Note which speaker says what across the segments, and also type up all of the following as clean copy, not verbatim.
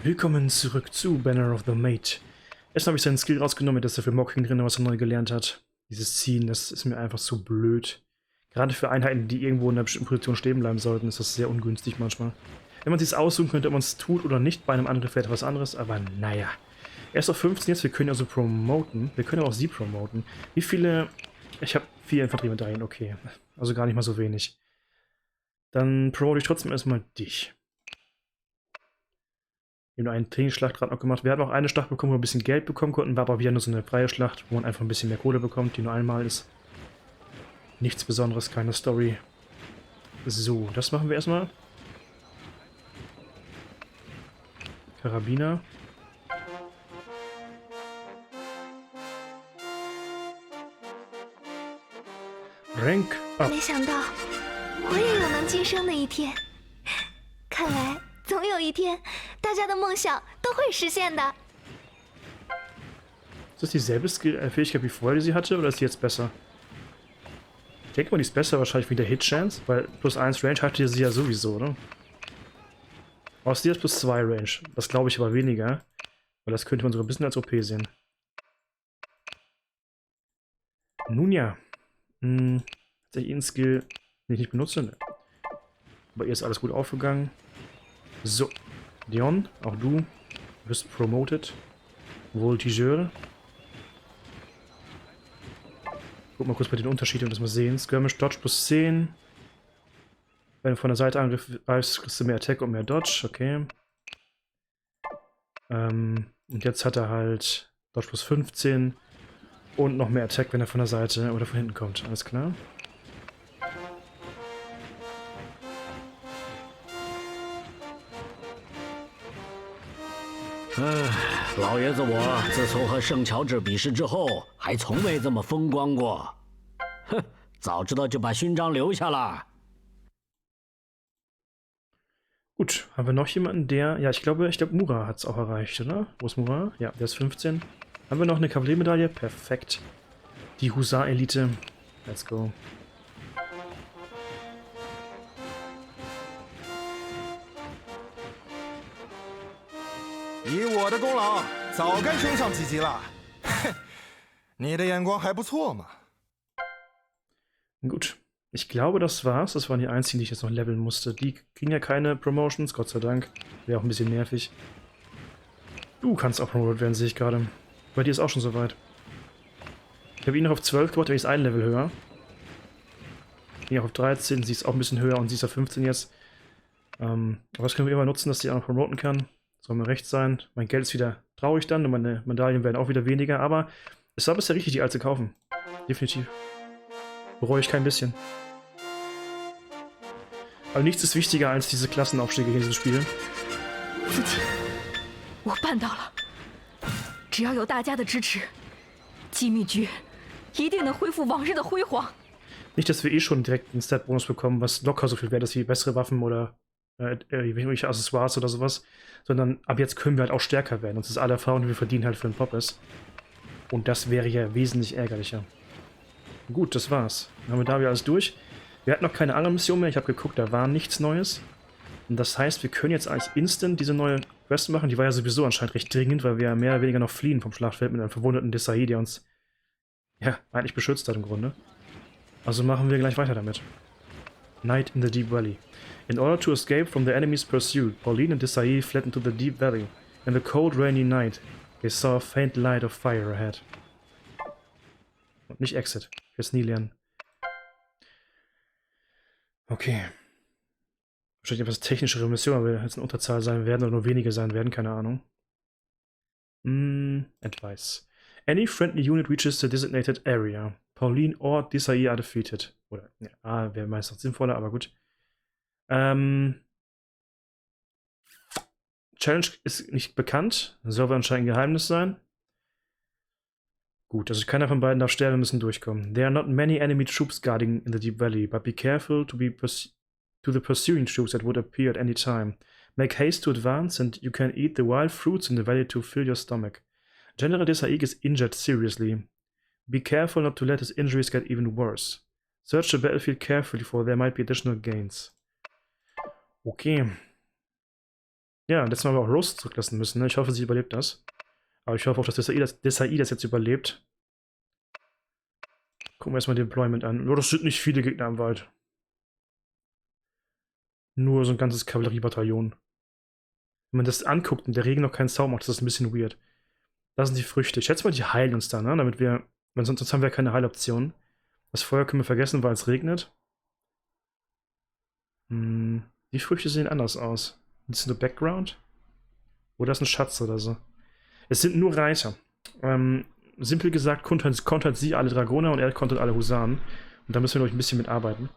Speaker 1: Willkommen zurück zu Banner of the Maid. Erst habe ich seinen Skill rausgenommen, dass er für Mocking drin was er neu gelernt hat. Dieses Ziehen, das ist mir einfach so blöd. Gerade für Einheiten, die irgendwo in einer bestimmten Position stehen bleiben sollten, ist das sehr ungünstig manchmal. Wenn man sich aussuchen könnte, ob man es tut oder nicht, bei einem Angriff wäre etwas anderes, aber naja. Erst auf 15 jetzt, wir können also promoten. Wir können aber auch sie promoten. Wie viele... Ich habe 4 Infanteriemedaillen, okay. Also gar nicht mal so wenig. Dann promote ich trotzdem erstmal dich. Wir haben nur einen Trainingsschlacht gerade noch gemacht. Wir haben auch eine Schlacht bekommen, wo wir ein bisschen Geld bekommen konnten, war aber wieder nur so eine freie Schlacht, wo man einfach ein bisschen mehr Kohle bekommt, die nur einmal ist. Nichts Besonderes, keine Story. So, das machen wir erstmal. Karabiner. Rank up.
Speaker 2: 没想到我也有能晋升的一天，看来总有一天，大家的梦想都会实现的。
Speaker 1: Ist das dieselbe Fähigkeit wie vorher, die sie hatte, oder ist die jetzt besser? Ich denke mal, die ist besser wahrscheinlich wie der Hit-Chance, weil +1 Range hatte sie ja sowieso, oder? Aus dir ist +2 Range. Das glaube ich aber weniger, weil das könnte man sogar ein bisschen als OP sehen. Nun ja. Tatsächlich ihren Skill, den ich nicht benutze. Ne. Aber ihr ist alles gut aufgegangen. So. Dion, auch du wirst promoted. Voltigeur. Guck mal kurz bei den Unterschieden, das mal sehen. Skirmish Dodge +10. Wenn du von der Seite angreifst, kriegst du mehr Attack und mehr Dodge. Okay. Und jetzt hat er halt Dodge +15. Und noch mehr Attack, wenn er von der Seite oder von hinten kommt. Alles klar.
Speaker 3: 老爷子我自从和圣乔治比试之后，还从未这么风光过。哼，早知道就把勋章留下了。
Speaker 1: Gut, haben wir noch jemanden, der... Ja, ich glaube Mura hat es auch erreicht, oder? Wo ist Mura? Ja, der ist 15. Haben wir noch eine Kavalleriemedaille? Perfekt. Die Husar-Elite. Let's go.
Speaker 4: 以我的功劳，早该升上几级了。哼，你的眼光还不错嘛。
Speaker 1: Gut. Ich glaube, das war's. Das waren die einzigen, die ich jetzt noch leveln musste. Die kriegen ja keine Promotions, Gott sei Dank. Wäre auch ein bisschen nervig. Du kannst auch promoted werden, sehe ich gerade. Bei dir ist auch schon soweit. Ich habe ihn noch auf 12 gebracht, aber ich ist ein Level höher. Hier auf 13, sie ist auch ein bisschen höher und sie ist auf 15 jetzt. Aber das können wir immer nutzen, dass sie auch noch promoten kann. Soll mir recht sein. Mein Geld ist wieder traurig dann und meine Medaillen werden auch wieder weniger, aber es war bisher richtig, die alte zu kaufen. Definitiv. Bereue ich kein bisschen. Aber nichts ist wichtiger als diese Klassenaufstiege in diesem Spiel.
Speaker 2: 父亲，我办到了。只要有大家的支持，机密局一定能恢复往日的辉煌。
Speaker 1: Nicht, dass wir eh schon direkt einen Stat-Bonus bekommen, was locker so viel wert ist wie bessere Waffen oder irgendwelche Accessoires oder sowas, sondern ab jetzt können wir halt auch stärker werden. Und das ist alle Erfahrung, die wir verdienen, halt für den Poppes. Und das wäre ja wesentlich ärgerlicher. Gut, das war's. Dann haben wir da wieder alles durch. Wir hatten noch keine andere Mission mehr. Ich habe geguckt, da war nichts Neues. Und das heißt, wir können jetzt eigentlich instant diese neue Quest machen. Die war ja sowieso anscheinend recht dringend, weil wir ja mehr oder weniger noch fliehen vom Schlachtfeld mit einem verwundeten Desai, der uns ja eigentlich beschützt hat im Grunde. Also machen wir gleich weiter damit. Night in the Deep Valley. In order to escape from the enemy's pursuit, Pauline and Desai fled into the Deep Valley. In the cold, rainy night, they saw a faint light of fire ahead. Und nicht Exit. Jetzt nie lernen. Okay. Wahrscheinlich etwas technischere Mission, aber jetzt eine Unterzahl sein werden oder nur wenige sein werden, keine Ahnung. Advice. Any friendly unit reaches the designated area. Pauline or Desai are defeated. Oder, ja, wäre meistens sinnvoller, aber gut. Challenge ist nicht bekannt. Soll wohl anscheinend ein Geheimnis sein. Gut, also keiner von beiden darf sterben, wir müssen durchkommen. There are not many enemy troops guarding in the Deep Valley, but be careful to the pursuing troops that would appear at any time. Make haste to advance and you can eat the wild fruits in the valley to fill your stomach. General Desai is injured seriously. Be careful not to let his injuries get even worse. Search the battlefield carefully for there might be additional gains. Okay. Ja, letztes Mal haben wir auch Rose zurücklassen müssen, ne? Ich hoffe, sie überlebt das. Aber ich hoffe auch, dass Desai das jetzt überlebt. Gucken wir erstmal Deployment an. Oh, das sind nicht viele Gegner im Wald. Nur so ein ganzes Kavalleriebataillon. Wenn man das anguckt und der Regen noch keinen Sound macht, ist das ein bisschen weird. Das sind die Früchte. Ich schätze mal, die heilen uns da, ne? Damit wir. Weil sonst haben wir keine Heiloption. Das Feuer können wir vergessen, weil es regnet. Die Früchte sehen anders aus. Das ist nur Background? Oder ist ein Schatz oder so? Es sind nur Reiter. Simpel gesagt, kontert sie alle Dragoner und er kontert alle Husaren. Und da müssen wir, glaube ich, ein bisschen mitarbeiten.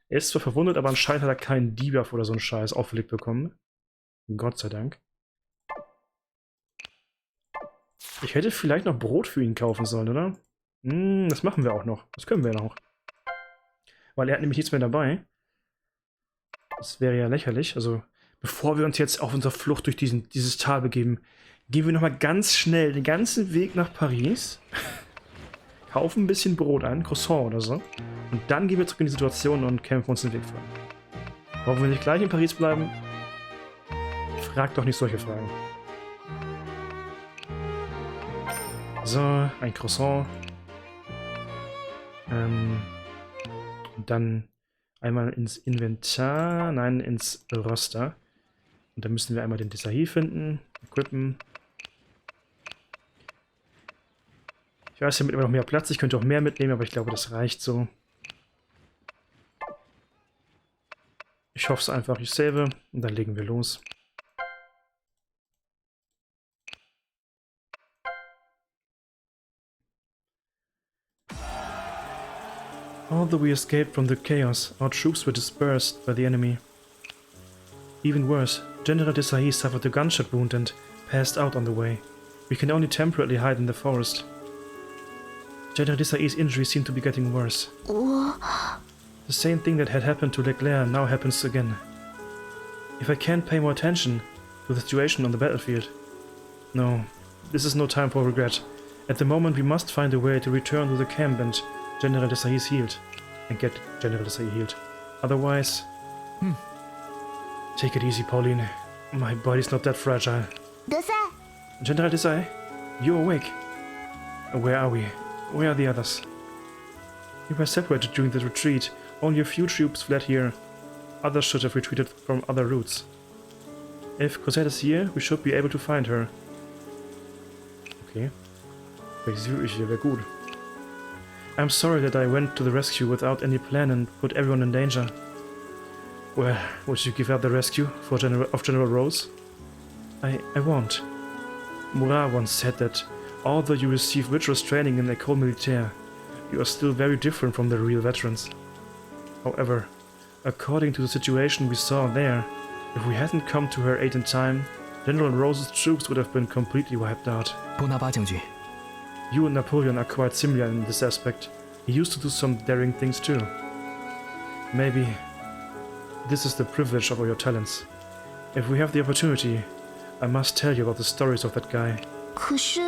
Speaker 1: Er ist zwar verwundet, aber anscheinend hat er keinen Debuff oder so einen Scheiß auferlegt bekommen. Gott sei Dank. Ich hätte vielleicht noch Brot für ihn kaufen sollen, oder? Das machen wir auch noch. Das können wir noch. Weil er hat nämlich nichts mehr dabei. Das wäre ja lächerlich. Also, bevor wir uns jetzt auf unserer Flucht durch dieses Tal begeben, gehen wir nochmal ganz schnell den ganzen Weg nach Paris. Kaufen ein bisschen Brot ein, Croissant oder so. Und dann gehen wir zurück in die Situation und kämpfen uns den Weg frei. Wollen wir nicht gleich in Paris bleiben? Fragt doch nicht solche Fragen. So, ein Croissant. Und dann einmal ins Inventar, nein, ins Roster. Und dann müssen wir einmal den Desai finden, equippen. Ich weiß, damit immer noch mehr Platz. Ich könnte auch mehr mitnehmen, aber ich glaube, das reicht so. Ich hoffe es einfach. Ich save und dann legen wir los. Although we escaped from the chaos, our troops were dispersed by the enemy. Even worse, General Desai suffered a gunshot wound and passed out on the way. We can only temporarily hide in the forest. General Desai's injuries seem to be getting worse. The same thing that had happened to Leclerc now happens again. If I can't pay more attention to the situation on the battlefield... No, this is no time for regret. At the moment we must find a way to return to the camp and General Desai is healed. And get General Desai healed. Otherwise... Take it easy, Pauline. My body's not that fragile.
Speaker 5: Desai!
Speaker 1: General Desai, you're awake. Where are we? Where are the others? We were separated during the retreat. Only a few troops fled here. Others should have retreated from other routes. If Cosette is here, we should be able to find her. Okay. Vielleicht ist sie wirklich hier, wäre gut. I'm sorry that I went to the rescue without any plan and put everyone in danger. Well, would you give up the rescue of General Rose? I won't. Murat once said that although you receive vigorous training in École Militaire, you are still very different from the real veterans. However, according to the situation we saw there, if we hadn't come to her aid in time, General Rose's troops would have been completely wiped out.
Speaker 6: Bonaparte将军，
Speaker 1: You and Napoleon are quite similar in this aspect. He used to do some daring things too. Maybe this is the privilege of your talents. If we have the opportunity, I must tell you about the stories of that guy.
Speaker 5: 可是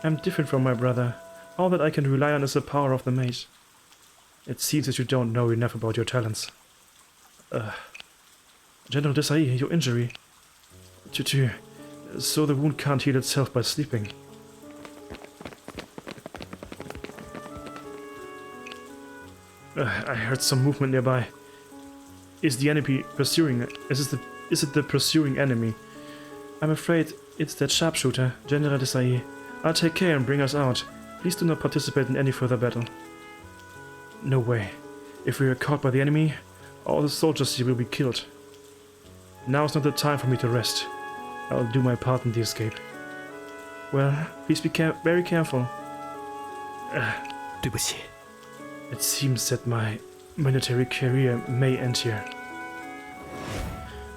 Speaker 1: I'm different from my brother. All that I can rely on is the power of the Maid. It seems that you don't know enough about your talents. General Desai, your injury. So the wound can't heal itself by sleeping. I heard some movement nearby. Is the enemy pursuing? Is it the pursuing enemy? I'm afraid it's that sharpshooter, General Desai. I'll take care and bring us out. Please do not participate in any further battle. No way. If we are caught by the enemy, all the soldiers here will be killed. Now is not the time for me to rest. I'll do my part in the escape. Well, please be very careful.
Speaker 6: 对不起，
Speaker 1: It seems that my military career may end here.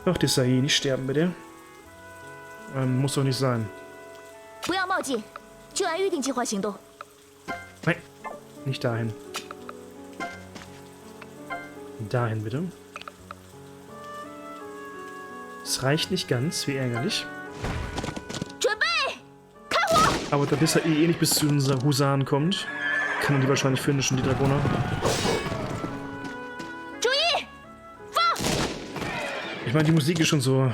Speaker 1: Ach, Desai, nicht sterben bitte. Muss doch nicht sein.
Speaker 5: 不要冒进，就按预定计划行动。
Speaker 1: Nein, nicht dahin. Dahin bitte. Es reicht nicht ganz, wie ärgerlich.
Speaker 5: 准备，开火！
Speaker 1: Aber da Desai eh nicht bis zu unseren Husaren kommt, kann er die wahrscheinlich finishen, die Dragoner.
Speaker 5: 注意，放！
Speaker 1: Ich meine, die Musik ist schon so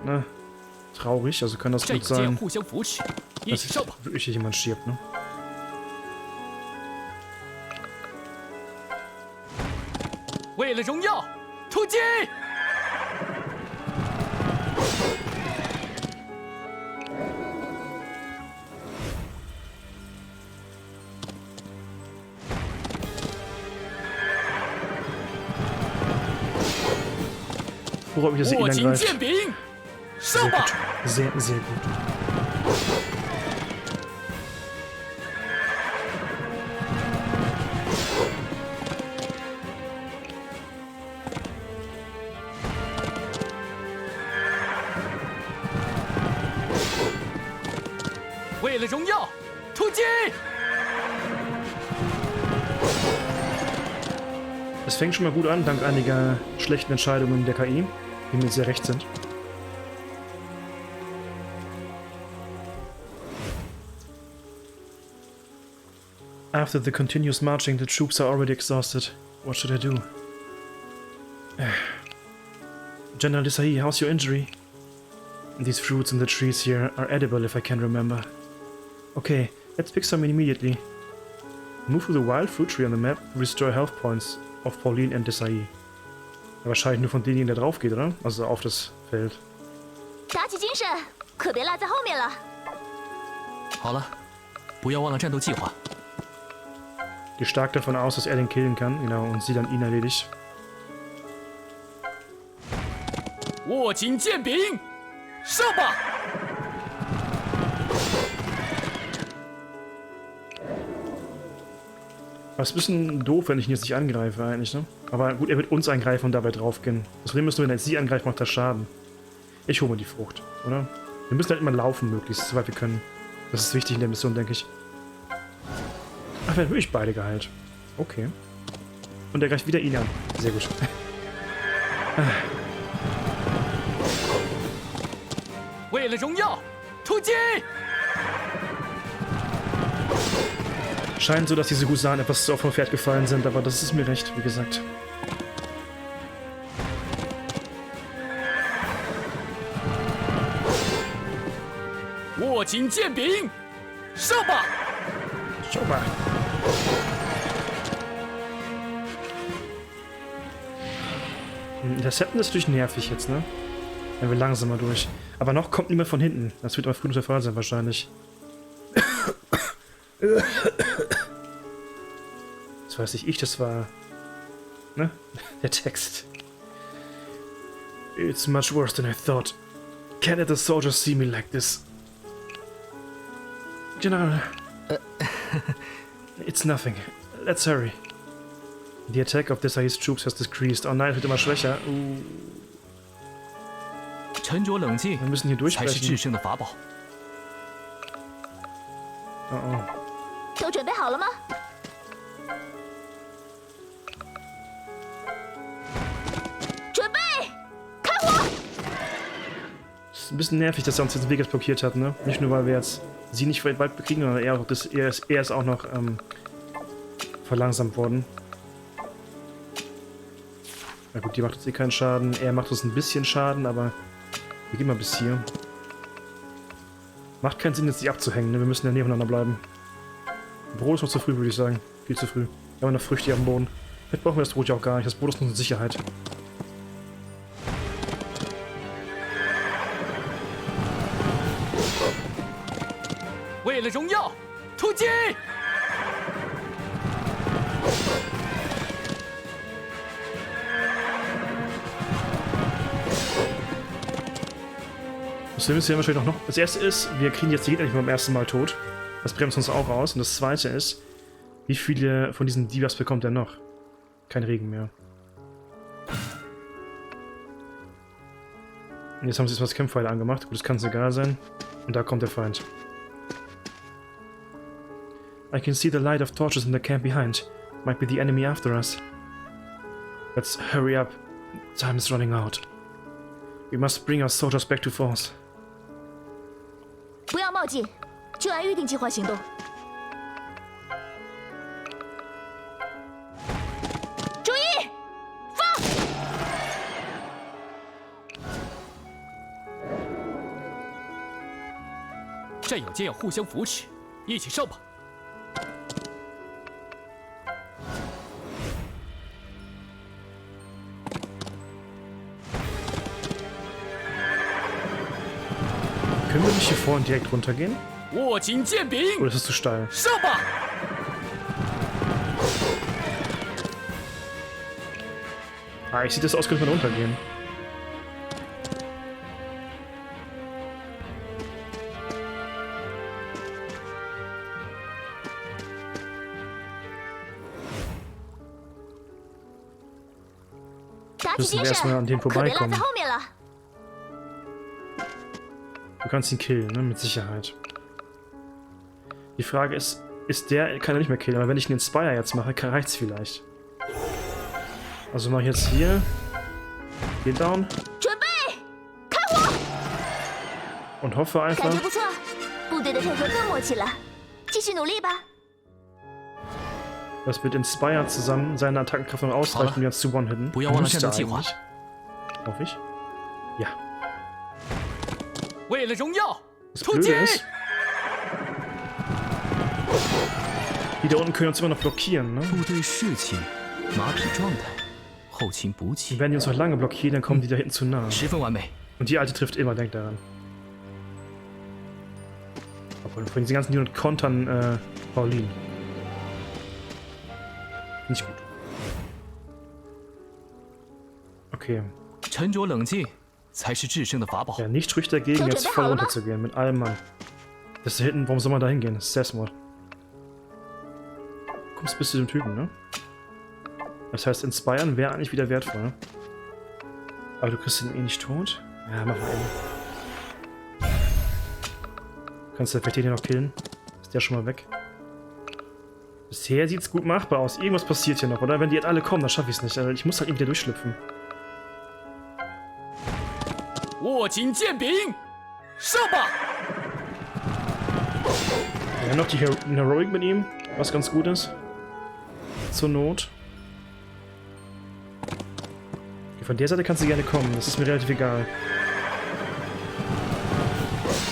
Speaker 1: na, traurig. Also kann das
Speaker 6: 战
Speaker 1: gut
Speaker 6: 友间
Speaker 1: sein,
Speaker 6: 互相扶持，一
Speaker 1: dass
Speaker 6: 起上吧！
Speaker 1: wirklich hier jemand stirbt, ne?
Speaker 6: 为了荣耀，突击！
Speaker 1: Freut mich, dass ihr ihn
Speaker 6: 握紧
Speaker 1: angreift.
Speaker 6: 剑柄，上
Speaker 1: Sehr
Speaker 6: 吧！
Speaker 1: gut. Sehr, sehr gut.
Speaker 6: 为了荣耀，突击！
Speaker 1: Es fängt schon mal gut an, dank einiger schlechten Entscheidungen der KI, die mir sehr recht sind. After the continuous marching, the troops are already exhausted. What should I do? General Desai, how's your injury? These fruits in the trees here are edible if I can remember. Okay, let's pick some immediately. Move to the wild fruit tree on the map to restore health points of Pauline and Desai. Wahrscheinlich nur von denjenigen, der drauf geht, oder? Also auf das Feld.
Speaker 5: 打起精神，可别落在后面了。
Speaker 6: 好了，不要忘了战斗计划。
Speaker 1: Gehe stark davon aus, dass er den killen kann, genau, und sie dann ihn erledigt.
Speaker 6: 握紧剑柄，上吧！
Speaker 1: Aber es ist ein bisschen doof, wenn ich ihn jetzt nicht angreife, eigentlich, ne? Aber gut, er wird uns angreifen und dabei draufgehen. Das Problem ist nur, wenn er sie angreift, macht er Schaden. Ich hole mir die Frucht, oder? Wir müssen halt immer laufen, möglichst, soweit wir können. Das ist wichtig in der Mission, denke ich. Ach, werden wirklich beide geheilt. Okay. Und er greift wieder ihn an. Sehr gut. Scheint so, dass diese Husaren etwas zu oft vom Pferd gefallen sind, aber das ist mir recht, wie gesagt. Schau mal. Intercepten ist natürlich nervig jetzt, ne? Wenn wir langsamer durch. Aber noch kommt niemand von hinten. Das wird aber früh der Fall sein, wahrscheinlich. Das weiß nicht ich, das war... Ne? Der Text. It's much worse than I thought. Can't let the soldiers see me like this. General. It's nothing. Let's hurry. The attack of Desai's troops has decreased. Oh nein, es wird immer schwächer.
Speaker 6: 沉着冷静
Speaker 1: Wir müssen hier
Speaker 6: 才是制
Speaker 1: durchbrechen.
Speaker 6: 胜的法宝。
Speaker 1: Oh oh.
Speaker 5: 都准备好了吗？准备，开火！
Speaker 1: Ist ein bisschen nervig, dass er uns jetzt den Weg jetzt blockiert hat, ne? Nicht nur, weil wir jetzt sie nicht weit bekriegen, sondern er ist auch noch verlangsamt worden. Na gut, die macht uns eh keinen Schaden. Er macht uns ein bisschen Schaden, aber wir gehen mal bis hier. Macht keinen Sinn, jetzt sich abzuhängen, ne? Wir müssen ja nebeneinander bleiben. Brot ist noch zu früh, würde ich sagen. Viel zu früh. Wir haben noch Früchte hier am Boden. Vielleicht brauchen wir das Brot ja auch gar nicht. Das Brot ist nur eine Sicherheit. Das Film ist ja wahrscheinlich noch. Das erste ist, wir kriegen jetzt die Gegner nicht beim ersten Mal tot. Das bremst uns auch aus. Und das zweite ist, wie viele von diesen Divas bekommt er noch? Kein Regen mehr. Und jetzt haben sie das Campfire angemacht. Gut, das kann es egal sein. Und da kommt der Feind. I can see the light of torches in the camp behind. Might be the enemy after us. Let's hurry up. Time is running out. We must bring our soldiers back to force.
Speaker 5: 不要冒进，就按预定计划行动。注意，放！
Speaker 6: 战友间要互相扶持，一起上吧。
Speaker 1: Können wir nicht hier vorne direkt runtergehen?
Speaker 6: 握紧剑柄，
Speaker 1: Oder ist es zu steil?
Speaker 6: 上吧！
Speaker 1: Ah, ich sehe das aus, könnte man runtergehen. Müssen wir erstmal an den vorbeikommen. Du kannst ihn killen, ne? Mit Sicherheit. Die Frage ist, kann er nicht mehr killen, aber wenn ich einen Inspire jetzt mache, reicht's vielleicht. Also mache ich jetzt hier. Den down. Und hoffe einfach, dass mit Inspire zusammen seine Attackenkraft noch ausreicht, um jetzt zu one-hitten. Müsste eigentlich. Hoffe ich. Ja.
Speaker 6: 为了荣耀，
Speaker 1: Das
Speaker 6: 突
Speaker 1: Blöde
Speaker 6: 击！
Speaker 1: ist, die da unten können uns immer noch blockieren, ne?
Speaker 7: 部队士气，马匹状态，后勤补给，
Speaker 1: Wenn die uns noch lange blockieren, dann kommen die da hinten zu nah.
Speaker 7: 十分完美。
Speaker 1: Und die alte trifft immer, denkt daran. Obwohl, von diesen ganzen Unit kontern, Pauline. Nicht gut. Okay.
Speaker 7: 沉着冷静才是制胜的法宝。
Speaker 1: Ja, nicht spricht dagegen, jetzt voll runterzugehen, mit allem Mann. Das da hinten, warum soll man da hingehen? Das ist Selbstmord. Du kommst bis zu dem Typen, ne? Das heißt, Inspiren wäre eigentlich wieder wertvoll, ne? Aber du kriegst ihn eh nicht tot. Ja, mach mal eben. Kannst du vielleicht den hier noch killen? Ist der schon mal weg? Bisher sieht's gut machbar aus. Irgendwas passiert hier noch, oder? Wenn die jetzt alle kommen, dann schaffe ich es nicht. Also ich muss halt eben wieder durchschlüpfen.
Speaker 6: 握紧剑柄，上吧！
Speaker 1: Wir haben noch die Heroic mit ihm, was ganz gut ist. Zur Not. Von der Seite kannst du gerne kommen, das ist mir relativ egal.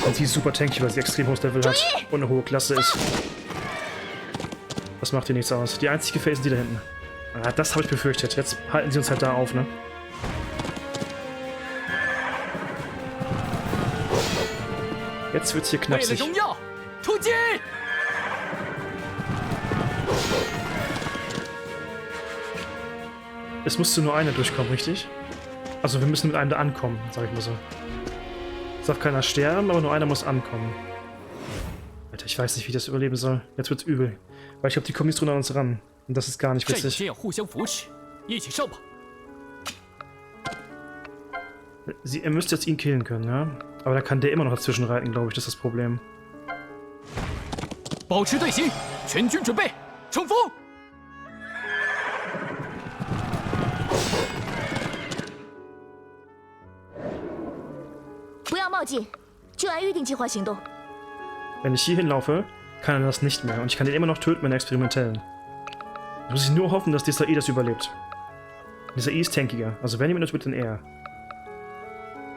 Speaker 1: Und sie ist super tanky, weil sie extrem hohes Level hat und eine hohe Klasse ist. Das macht ihr nichts aus. Die einzige Gefahr sind die da hinten. Ah, das habe ich befürchtet. Jetzt halten sie uns halt da auf, ne? Jetzt wird's hier
Speaker 6: 为了
Speaker 1: knapsig.
Speaker 6: 荣耀，突击！
Speaker 1: Es musste nur einer durchkommen, richtig? Also wir müssen mit einem da ankommen, sag ich mal so. Es darf keiner sterben, aber nur einer muss ankommen. Alter, ich weiß nicht, wie ich das überleben soll. Jetzt wird's übel. Weil ich glaube, die kommen nicht drunter an uns ran. Und das ist gar nicht
Speaker 6: 战友
Speaker 1: witzig.
Speaker 6: 间要互相扶持，一起上吧！
Speaker 1: Ihr müsst jetzt ihn killen können, ja? Aber da kann der immer noch dazwischen reiten, glaube ich. Das ist das Problem.
Speaker 6: 保持队形，全军准备，冲锋！
Speaker 5: 不要冒进，就按预定计划行动。
Speaker 1: Wenn ich hier hinlaufe, kann er das nicht mehr. Und ich kann den immer noch töten mit einer experimentellen. Da muss ich nur hoffen, dass dieser E das überlebt. Dieser E ist tankiger. Also wenn jemand das wird, dann er.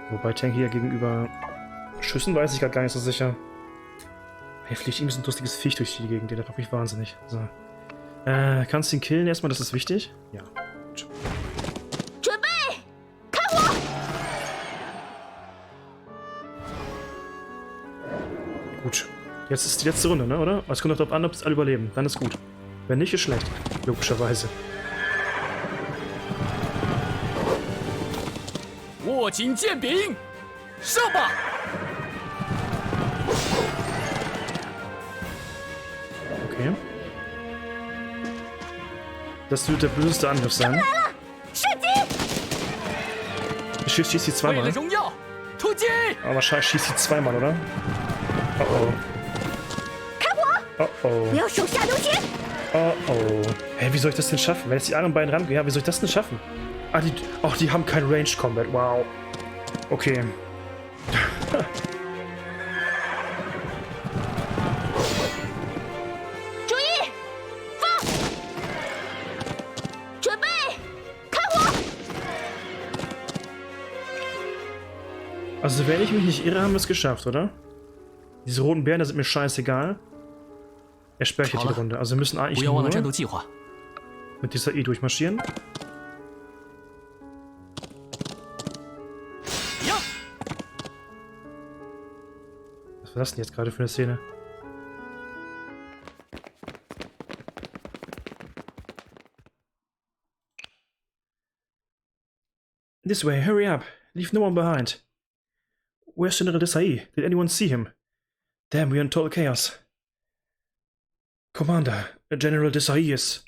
Speaker 1: Wobei tankiger gegenüber Schüssen weiß ich gerade gar nicht so sicher. Hier fliegt irgendwie so ein lustiges Viech durch die Gegend. Der macht mich wahnsinnig. So. Kannst du ihn killen erstmal? Das ist wichtig. Ja. Gut.
Speaker 5: 准备，看我！
Speaker 1: Gut. Jetzt ist die letzte Runde, ne, oder? Es kommt doch darauf an, ob es alle überleben. Dann ist gut. Wenn nicht, ist schlecht. Logischerweise.
Speaker 6: 握紧剑柄，上吧！
Speaker 1: Okay. Das wird der böseste Angriff sein.
Speaker 5: 射击！
Speaker 1: Schießt sie
Speaker 6: 为了
Speaker 1: zweimal.
Speaker 6: 荣耀，突击！
Speaker 1: Aber wahrscheinlich schießt sie zweimal, oder? Oh oh.
Speaker 5: 看我！
Speaker 1: Oh oh.
Speaker 5: 不要手下留情！
Speaker 1: Oh oh. Hä, wie soll ich das denn schaffen? Wenn jetzt die anderen beiden rangehen, ja, wie soll ich das denn schaffen? Ah, die haben kein Ranged Combat. Wow. Okay.
Speaker 5: 注意，放！准备，看我！
Speaker 1: Also, wenn ich mich nicht irre, haben wir es geschafft, oder? Diese roten Bären, das sind mir scheißegal. Er sperrt jetzt die Runde. Also wir müssen
Speaker 7: 不
Speaker 1: eigentlich
Speaker 7: 要忘了
Speaker 1: nur
Speaker 7: 战斗计划。
Speaker 1: mit dieser E durchmarschieren. Was war das denn jetzt gerade für eine Szene? This way, hurry up. Leave no one behind. Where's General Desai? Did anyone see him? Damn, we're in total chaos. Commander, General Desai is...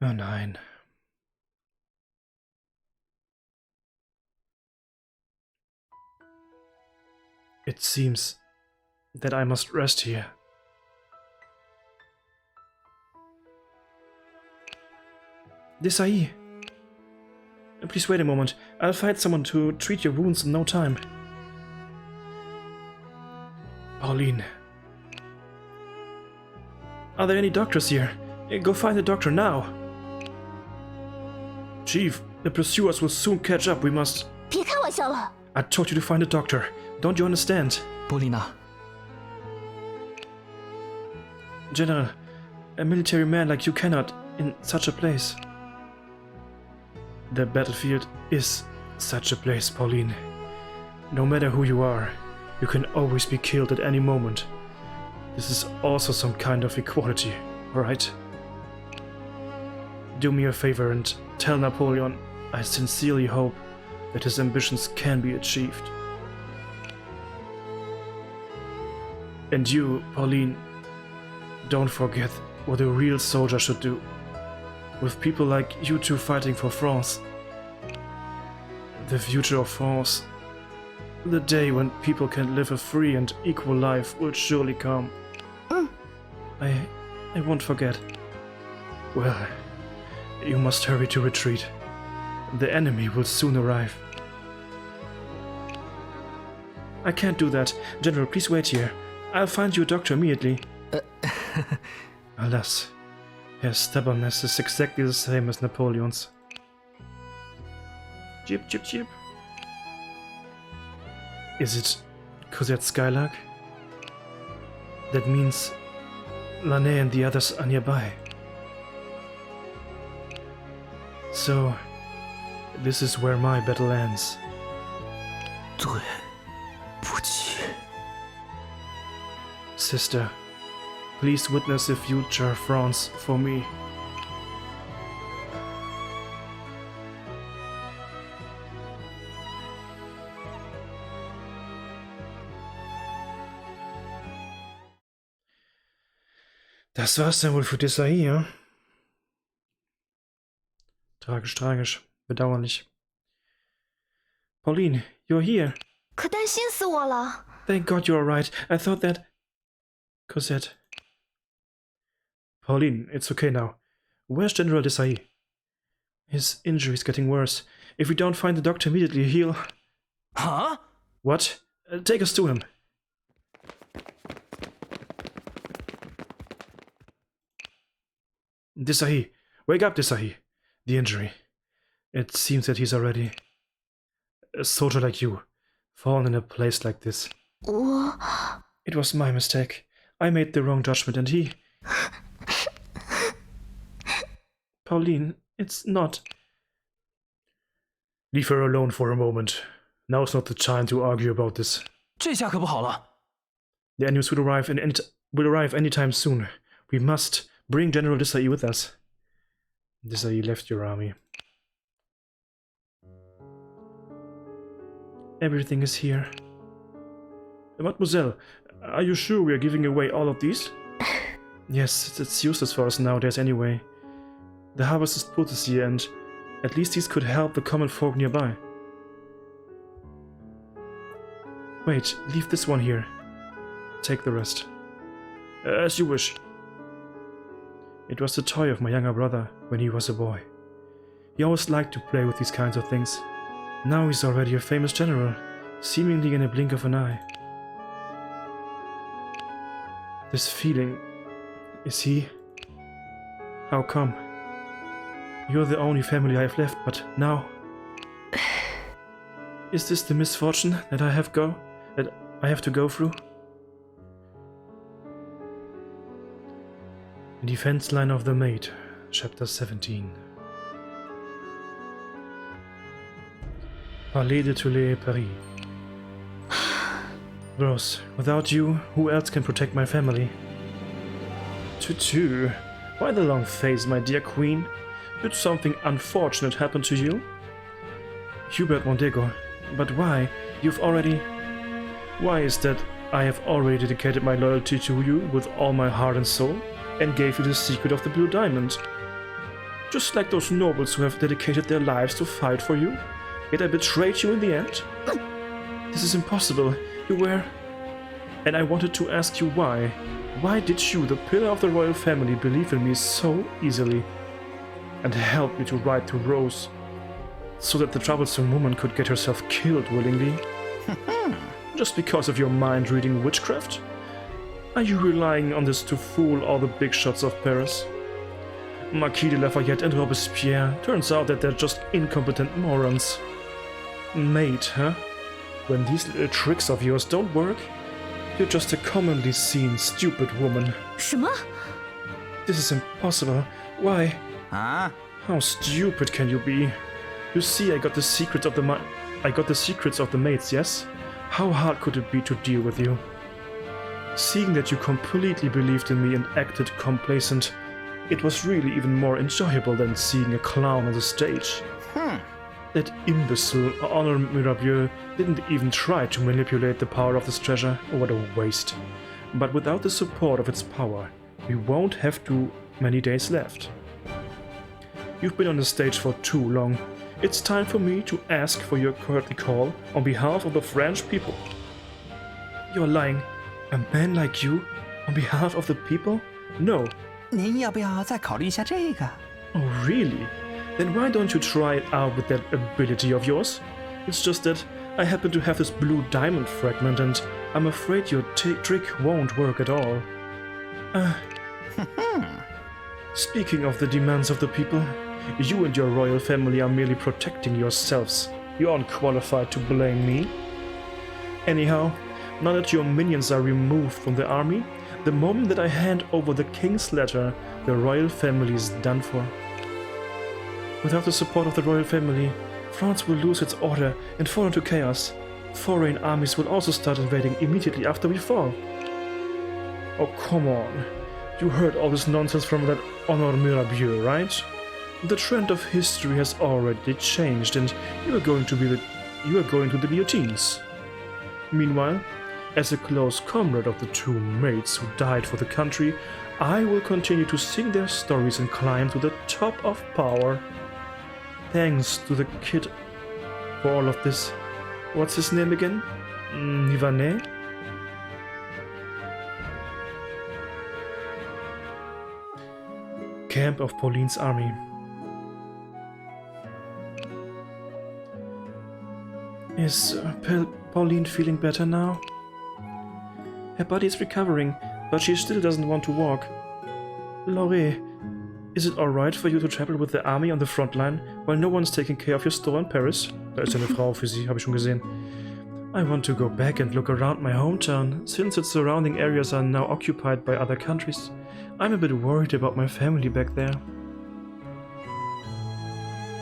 Speaker 1: Oh nein. It seems that I must rest here. Desai! Please wait a moment. I'll find someone to treat your wounds in no time. Pauline. Are there any doctors here? Go find a doctor now. Chief, the pursuers will soon catch up. We must...
Speaker 5: 别开玩笑了，
Speaker 1: I told you to find a doctor. Don't you understand?
Speaker 7: 波丽娜，
Speaker 1: General, a military man like you cannot in such a place. The battlefield is such a place, Pauline. No matter who you are, you can always be killed at any moment. This is also some kind of equality, alright? Do me a favor and tell Napoleon I sincerely hope that his ambitions can be achieved. And you, Pauline, don't forget what a real soldier should do. With people like you two fighting for France, the future of France, the day when people can live a free and equal life will surely come. I won't forget. Well, you must hurry to retreat. The enemy will soon arrive. I can't do that. General, please wait here. I'll find you a doctor immediately. Alas, his stubbornness is exactly the same as Napoleon's. Chip, chip, chip. Is it Cosette Skylark? That means Lane and the others are nearby. So, this is where my battle ends.
Speaker 7: 对不起，
Speaker 1: Sister, please witness the future of France for me. Das war's dann wohl für Desai, ja? Tragisch, tragisch. Bedauerlich. Pauline, you're here.
Speaker 5: 可担心死我了。
Speaker 1: Thank God you're alright. I thought that... Cosette. Pauline, it's okay now. Where's General Desai? His injury's getting worse. If we don't find the doctor immediately, he'll...
Speaker 7: 啊？
Speaker 1: What? Take us to him. Desai. Wake up, Desai. The injury. It seems that he's already... a soldier like you. Fallen in a place like this.
Speaker 5: 我
Speaker 1: It was my mistake. I made the wrong judgment and he... Pauline, it's not... Leave her alone for a moment. Now's not the time to argue about this.
Speaker 7: 这下可不好了。
Speaker 1: The enemies will arrive anytime soon. We must bring General Desai with us. Desai left your army. Everything is here. Mademoiselle, are you sure we are giving away all of these? Yes, it's useless for us nowadays anyway. The harvest is put this year and at least these could help the common folk nearby. Wait, leave this one here. Take the rest. As you wish. It was the toy of my younger brother when he was a boy. He always liked to play with these kinds of things. Now he's already a famous general, seemingly in a blink of an eye. This feeling... is he? How come? You're the only family I've left, but now... Is this the misfortune that I have to go through? Defense line of the Maid, chapter 17. Palais de Tulé, Paris. Rose, without you, who else can protect my family? Tutu, why the long face, my dear queen? Did something unfortunate happen to you? Hubert Mondego, but why? Why is that I have already dedicated my loyalty to you with all my heart and soul, and gave you the secret of the blue diamond? Just like those nobles who have dedicated their lives to fight for you, yet I betrayed you in the end? This is impossible. You were... And I wanted to ask you why. Why did you, the pillar of the royal family, believe in me so easily? And help me to write to Rose, so that the troublesome woman could get herself killed willingly? Just because of your mind-reading witchcraft? Are you relying on this to fool all the big shots of Paris? Marquis de Lafayette and Robespierre, turns out that they're just incompetent morons. Maid, huh? When these little tricks of yours don't work, you're just a commonly seen stupid woman.
Speaker 2: 什么？
Speaker 1: This is impossible. Why?
Speaker 4: Huh?
Speaker 1: How stupid can you be? You see, I got the secrets of the maids, yes? How hard could it be to deal with you? Seeing that you completely believed in me and acted complacent, it was really even more enjoyable than seeing a clown on the stage. That imbecile, Honor Mirabeau, didn't even try to manipulate the power of this treasure. Oh, what a waste. But without the support of its power, we won't have too many days left. You've been on the stage for too long. It's time for me to ask for your courtly call on behalf of the French people. You're lying. A man like you? On behalf of the people? No.
Speaker 8: 您要不要再考虑一下这个？
Speaker 1: Oh, really? Then why don't you try it out with that ability of yours? It's just that I happen to have this blue diamond fragment and I'm afraid your trick won't work at all. Speaking of the demands of the people, you and your royal family are merely protecting yourselves. You aren't qualified to blame me. Anyhow, now that your minions are removed from the army, the moment that I hand over the king's letter, the royal family is done for. Without the support of the royal family, France will lose its order and fall into chaos. Foreign armies will also start invading immediately after we fall. Oh, come on. You heard all this nonsense from that Honor Mirabeau, right? The trend of history has already changed and you are going to the guillotines. Meanwhile, as a close comrade of the two maids who died for the country, I will continue to sing their stories and climb to the top of power. Thanks to the kid for all of this. What's his name again? Nivane? Camp of Pauline's army. Is Pauline feeling better now? Her body is recovering, but she still doesn't want to walk. Laurie, is it alright for you to travel with the army on the front line while no one's taking care of your store in Paris? Da ist eine Frau für sie, habe ich schon gesehen. I want to go back and look around my hometown, since its surrounding areas are now occupied by other countries. I'm a bit worried about my family back there.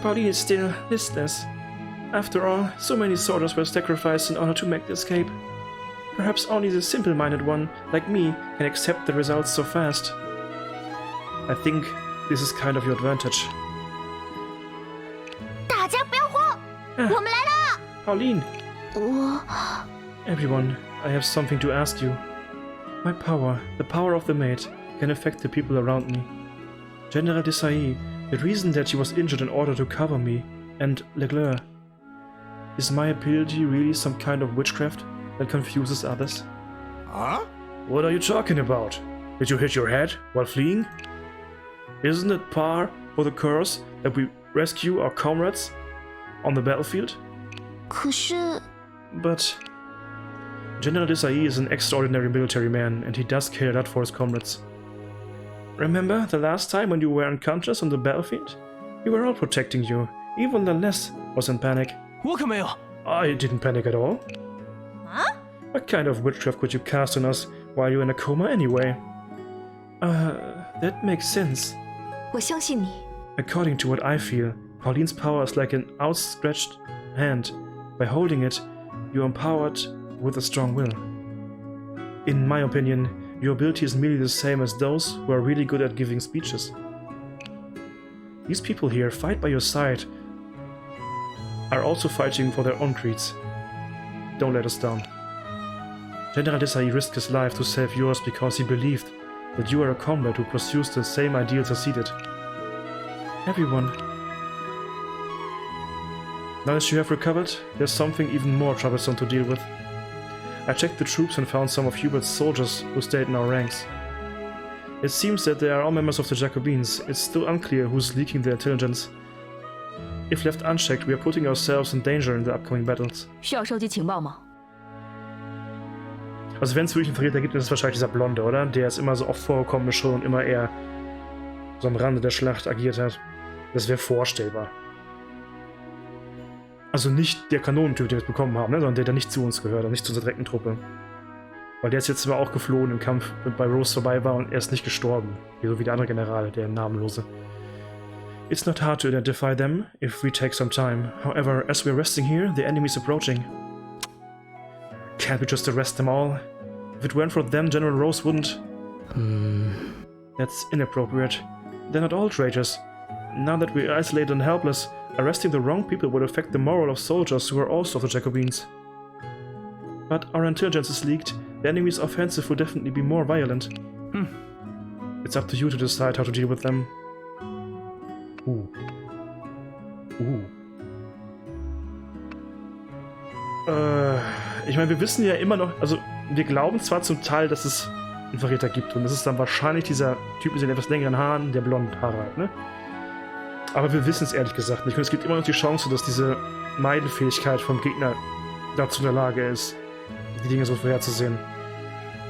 Speaker 1: Pauline is still listless. After all, so many soldiers were sacrificed in order to make the escape. Perhaps only the simple-minded one, like me, can accept the results so fast. I think this is kind of your advantage.
Speaker 5: 大家不要慌，我们来了。
Speaker 1: Pauline!
Speaker 5: 我
Speaker 1: Everyone, I have something to ask you. My power, the power of the Maid, can affect the people around me. General Desailly, the reason that she was injured in order to cover me, and Leclerc. Is my ability really some kind of witchcraft that confuses others?
Speaker 4: Huh?
Speaker 1: What are you talking about? Did you hit your head while fleeing? Isn't it par for the course that we rescue our comrades on the battlefield?
Speaker 5: 可是
Speaker 1: But General Desailly is an extraordinary military man, and he does care a lot for his comrades. Remember the last time when you were unconscious on the battlefield? We were all protecting you. Even the less was in panic.
Speaker 7: 我可没有。
Speaker 1: I didn't panic at all.
Speaker 5: Huh?
Speaker 1: What kind of witchcraft could you cast on us while you're in a coma anyway? That makes sense.
Speaker 2: 我相信你。
Speaker 1: According to what I feel, Pauline's power is like an outstretched hand. By holding it, you're empowered with a strong will. In my opinion, your ability is merely the same as those who are really good at giving speeches. These people here fight by your side, are also fighting for their own creeds. Don't let us down. General Desai risked his life to save yours because he believed that you are a comrade who pursues the same ideals as he did. Everyone. Now that you have recovered, there's something even more troublesome to deal with. I checked the troops and found some of Hubert's soldiers who stayed in our ranks. It seems that they are all members of the Jacobins. It's still unclear who's leaking their intelligence. If left unchecked, we are putting ourselves in danger in the upcoming battles.
Speaker 2: 需要收集情报吗？
Speaker 1: Also wenn es wirklich einen Verräter gibt, ist es wahrscheinlich dieser Blonde, oder? Der ist immer so oft vorgekommen schon und immer eher so am Rande der Schlacht agiert hat. Das wäre vorstellbar. Also nicht der Kanonentyp, den wir bekommen haben, ne? Sondern der nicht zu uns gehört und nicht zu unserer direkten Truppe. Weil der ist jetzt zwar auch geflohen im Kampf, und bei Rose vorbei war und er ist nicht gestorben. So wie der andere General, der Namenlose. It's not hard to identify them if we take some time. However, as we're resting here, the enemy is approaching. Can't we just arrest them all? If it weren't for them, General Rose wouldn't. That's inappropriate. They're not all traitors. Now that we're isolated and helpless, arresting the wrong people would affect the morale of soldiers who are also of the Jacobins. But our intelligence is leaked. The enemy's offensive will definitely be more violent. It's up to you to decide how to deal with them. Ich meine, wir wissen ja immer noch, also wir glauben zwar zum Teil, dass es einen Verräter gibt und das ist dann wahrscheinlich dieser Typ mit den etwas längeren Haaren, der blonden Haare hat, ne? Aber wir wissen es ehrlich gesagt nicht und es gibt immer noch die Chance, dass diese Meidenfähigkeit vom Gegner dazu in der Lage ist, die Dinge so vorherzusehen.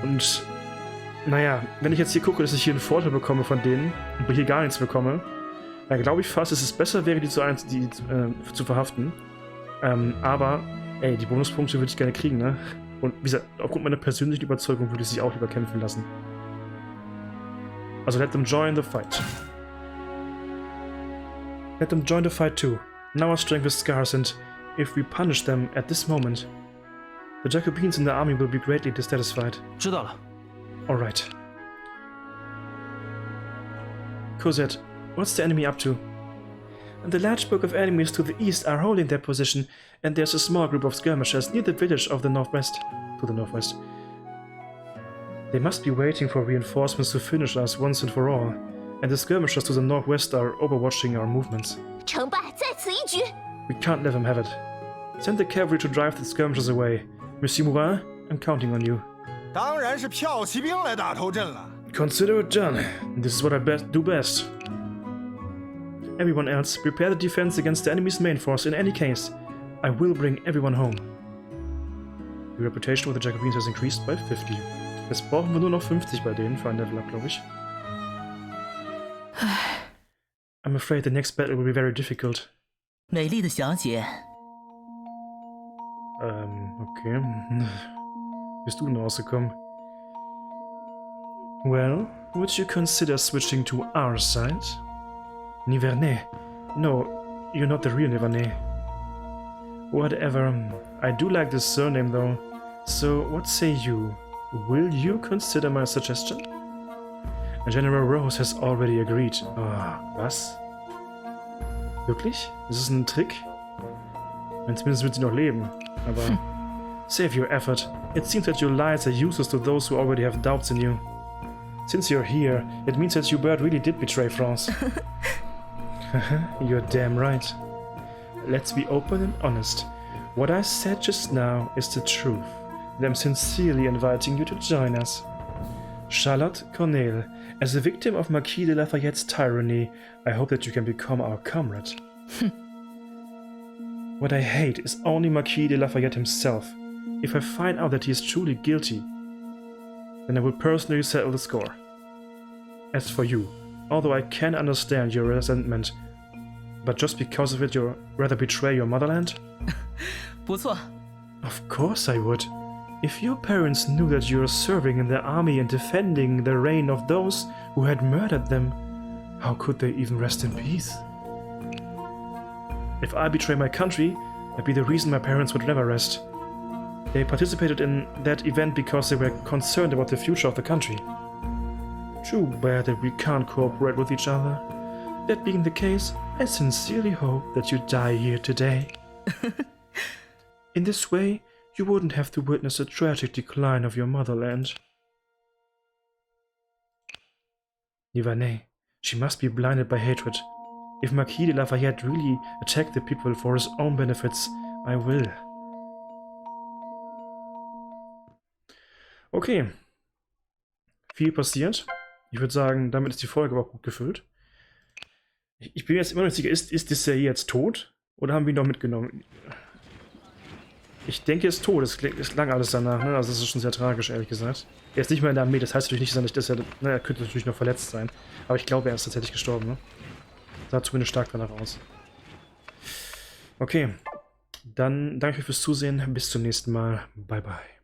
Speaker 1: Und naja, wenn ich jetzt hier gucke, dass ich hier einen Vorteil bekomme von denen und hier gar nichts bekomme, dann glaube ich fast, dass es besser wäre, die zu verhaften. Aber, ey, die Bonuspunkte würde ich gerne kriegen, ne? Und wie gesagt, aufgrund meiner persönlichen Überzeugung würde ich sie auch lieber kämpfen lassen. Also let them join the fight. Let them join the fight too. Now our strength is scarce and if we punish them at this moment, the Jacobins in the army will be greatly dissatisfied.
Speaker 7: 知道了。
Speaker 1: Alright. Cosette, what's the enemy up to? The large bulk of enemies to the east are holding their position, and there's a small group of skirmishers near the village of the northwest. To the northwest. They must be waiting for reinforcements to finish us once and for all, and the skirmishers to the northwest are overwatching our movements.
Speaker 5: 成败在此一举。
Speaker 1: We can't let them have it. Send the cavalry to drive the skirmishers away. Monsieur Morin, I'm counting on you.
Speaker 4: 当然是骠骑兵来打头阵了。
Speaker 1: Consider it done. This is what I do best. Everyone else, prepare the defense against the enemy's main force in any case. I will bring everyone home. Your reputation with the Jacobins has increased by 50. Jetzt brauchen wir nur noch 50 bei denen für ein Level Up, glaube ich. I'm afraid the next battle will be very difficult.
Speaker 8: 美丽的小姐，
Speaker 1: Okay. Bist du denn rausgekommen? Well, would you consider switching to our side? Nivernais. No, you're not the real Nivernais. Whatever. I do like this surname though. So, what say you? Will you consider my suggestion? General Rose has already agreed. Was? Wirklich? Ist es ein Trick? Zumindest wird sie noch leben. Aber save your effort. It seems that your lies are useless to those who already have doubts in you. Since you're here, it means that Hubert really did betray France. You're damn right. Let's be open and honest. What I said just now is the truth, and I'm sincerely inviting you to join us. Charlotte Cornel, as a victim of Marquis de Lafayette's tyranny, I hope that you can become our comrade. What I hate is only Marquis de Lafayette himself. If I find out that he is truly guilty, then I will personally settle the score. As for you, although I can understand your resentment, but just because of it you'd rather betray your motherland?
Speaker 8: 不错，
Speaker 1: Of course I would. If your parents knew that you were serving in the army and defending the reign of those who had murdered them, how could they even rest in peace? If I betray my country, I'd be the reason my parents would never rest. They participated in that event because they were concerned about the future of the country. Too bad that we can't cooperate with each other. That being the case, I sincerely hope that you die here today. In this way, you wouldn't have to witness a tragic decline of your motherland. Nivernais, she must be blinded by hatred. If Marquis de Lafayette really attacked the people for his own benefits, I will. Okay. Viel passiert. Ich würde sagen, damit ist die Folge aber auch gut gefüllt. Ich bin jetzt immer noch nicht sicher, ist Desiree jetzt tot? Oder haben wir ihn noch mitgenommen? Ich denke, er ist tot. Es klang alles danach, ne? Also das ist schon sehr tragisch, ehrlich gesagt. Er ist nicht mehr in der Armee, das heißt natürlich nicht, dass er, ne, er könnte natürlich noch verletzt sein. Aber ich glaube, er ist tatsächlich gestorben, ne? Sah zumindest stark danach aus. Okay. Dann danke euch fürs Zusehen. Bis zum nächsten Mal. Bye, bye.